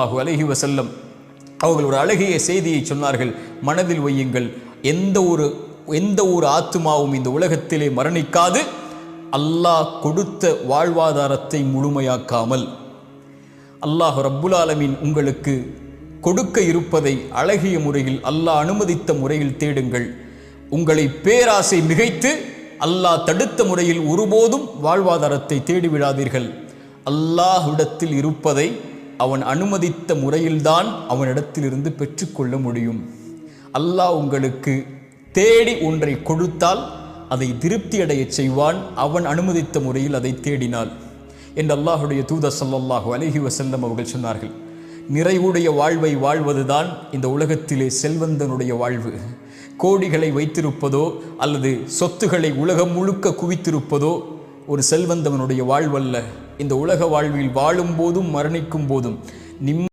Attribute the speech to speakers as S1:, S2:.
S1: அலைஹி வஸல்லம் அவர்கள் ஒரு அழகிய செய்தியை சொன்னார்கள். மனதில் வையுங்கள், எந்த ஒரு ஆத்துமாவும் இந்த உலகத்திலே மரணிக்காது அல்லாஹ் கொடுத்த வாழ்வாதாரத்தை முழுமையாக்காமல். அல்லாஹ் ரப்புல் ஆலமீன் உங்களுக்கு கொடுக்க இருப்பதை அழகிய முறையில் அல்லாஹ் அனுமதித்த முறையில் தேடுங்கள். உங்களை பேராசை மிகைத்து அல்லாஹ் தடுத்த முறையில் ஒருபோதும் வாழ்வாதாரத்தை தேடிவிடாதீர்கள். அல்லாஹ்விடத்தில் இருப்பதை அவன் அனுமதித்த முறையில்தான் அவனிடத்திலிருந்து பெற்றுக்கொள்ள முடியும். அல்லாஹ் உங்களுக்கு தேடி ஒன்றை கொடுத்தால் அதை திருப்தி அடைய செய்வான், அவன் அனுமதித்த முறையில் அதை தேடினாள் என்று அல்லாஹுடைய தூதர் ஸல்லல்லாஹு அலைஹி வஸல்லம் அவர்கள் சொன்னார்கள். நிறைவுடைய வாழ்வை வாழ்வதுதான் இந்த உலகத்திலே செல்வந்தனுடைய வாழ்வு. கோடிகளை வைத்திருப்பதோ அல்லது சொத்துக்களை உலகம் முழுக்க குவித்திருப்பதோ ஒரு செல்வந்தவனுடைய வாழ்வல்ல. இந்த உலக வாழ்வில் வாழும் போதும் மரணிக்கும் போதும்